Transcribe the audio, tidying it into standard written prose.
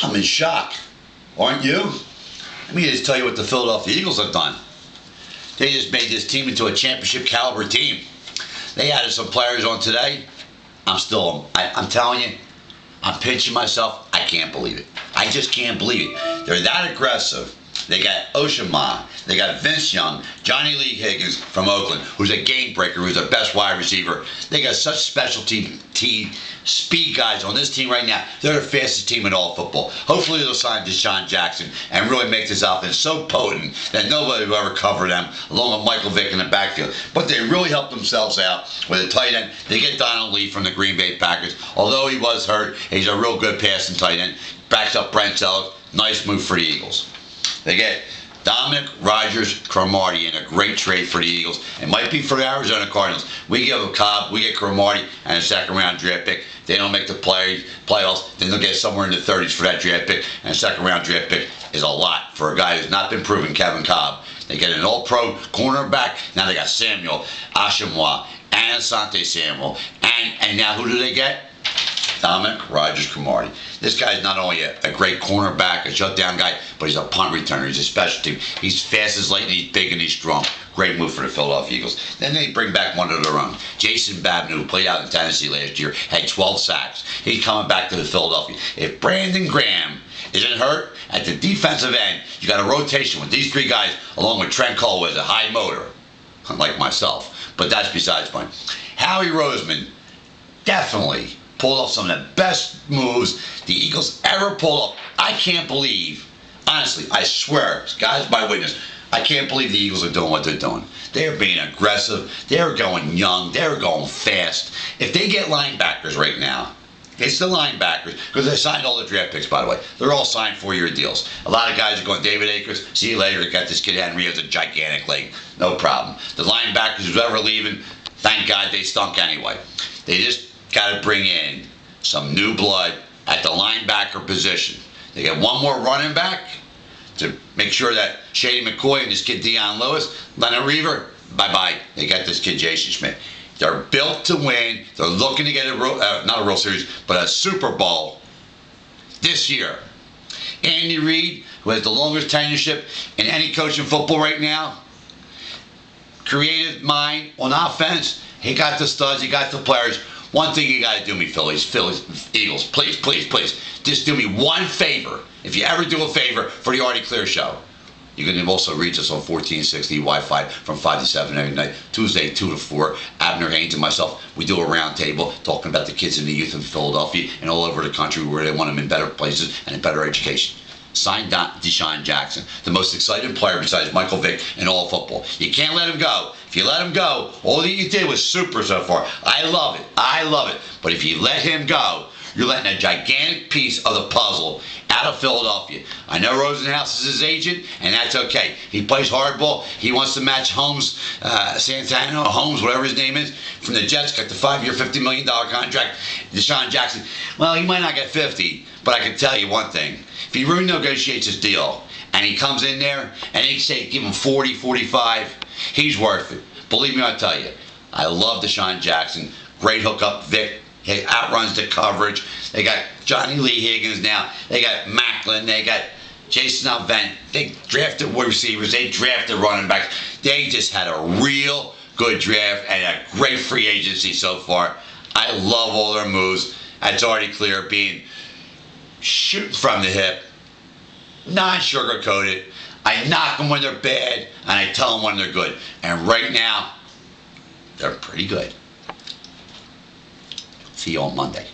I'm in shock. Aren't you? Let me just tell you what the Philadelphia Eagles have done. They just made this team into a championship caliber team. They added some players on today. I'm telling you, I'm pinching myself. I can't believe it. I just can't believe it. They're that aggressive. They got Oshima. They got Vince Young, Johnny Lee Higgins from Oakland, who's a game breaker, who's the best wide receiver. They got such special team speed guys on this team right now. They're the fastest team in all football. Hopefully they'll sign DeSean Jackson and really make this offense so potent that nobody will ever cover them, along with Michael Vick in the backfield. But they really helped themselves out with a tight end. They get Donald Lee from the Green Bay Packers. Although he was hurt, he's a real good passing tight end. Backs up Brent Selleck. Nice move for the Eagles. They get Dominic Rodgers-Cromartie in a great trade for the Eagles. It might be for the Arizona Cardinals. We give a Cobb, we get Cromartie, and a second-round draft pick. They don't make the playoffs, then they'll get somewhere in the 30s for that draft pick, and a second-round draft pick is a lot for a guy who's not been proven, Kevin Cobb. They get an all-pro cornerback. Now they got Samuel Oshima and Asante Samuel. And now who do they get? Dominic Rodgers-Cromartie. This guy's not only a great cornerback, a shutdown guy, but he's a punt returner. He's a special team. He's fast as lightning, he's big, and he's strong. Great move for the Philadelphia Eagles. Then they bring back one of their own. Jason Babin, who played out in Tennessee last year, had 12 sacks. He's coming back to the Philadelphia. If Brandon Graham isn't hurt at the defensive end, you got a rotation with these three guys, along with Trent Cole with a high motor, like myself. But that's besides the point. Howie Roseman definitely pulled off some of the best moves the Eagles ever pulled off. I can't believe, honestly, I swear, God's my witness, I can't believe the Eagles are doing what they're doing. They're being aggressive. They're going young. They're going fast. If they get linebackers right now, it's the linebackers, because they signed all the draft picks, by the way. They're all signed 4-year deals. A lot of guys are going, David Akers, see you later. They got this kid Henry has a gigantic leg. No problem. The linebackers who's ever leaving, thank God they stunk anyway. They just got to bring in some new blood at the linebacker position. They got one more running back to make sure that Shady McCoy and this kid Dion Lewis, Leonard Reaver, bye-bye. They got this kid Jason Schmidt. They're built to win. They're looking to get not a World Series, but a Super Bowl this year. Andy Reid, who has the longest tenureship in any coach in football right now, creative mind on offense. He got the studs. He got the players. One thing you got to do me, Eagles, please, just do me one favor. If you ever do a favor for the Artie Clear Show, you can also reach us on 1460 Wi-Fi from 5 to 7 every night, Tuesday 2 to 4. Abner Haynes and myself, we do a round table talking about the kids and the youth in Philadelphia and all over the country where they want them in better places and in better education. Sign DeSean Jackson, the most exciting player besides Michael Vick in all football. You can't let him go. If you let him go, all that you did was super so far. I love it. I love it. But if you let him go, you're letting a gigantic piece of the puzzle out of Philadelphia. I know Rosenhaus is his agent, and that's okay. He plays hardball. He wants to match Holmes, Santana, Holmes, whatever his name is, from the Jets, got the 5-year, $50 million contract. DeSean Jackson, well, he might not get 50, but I can tell you one thing. If he renegotiates his deal, and he comes in there, and he say give him 40, 45, he's worth it. Believe me, I'll tell you. I love DeSean Jackson. Great hookup. Vic, he outruns the coverage. They got Johnny Lee Higgins now. They got Macklin. They got Jason Alvent. They drafted wide receivers. They drafted running backs. They just had a real good draft and a great free agency so far. I love all their moves. That's already clear, being shoot from the hip, non-sugar-coated. I knock them when they're bad, and I tell them when they're good. And right now, they're pretty good. See you on Monday.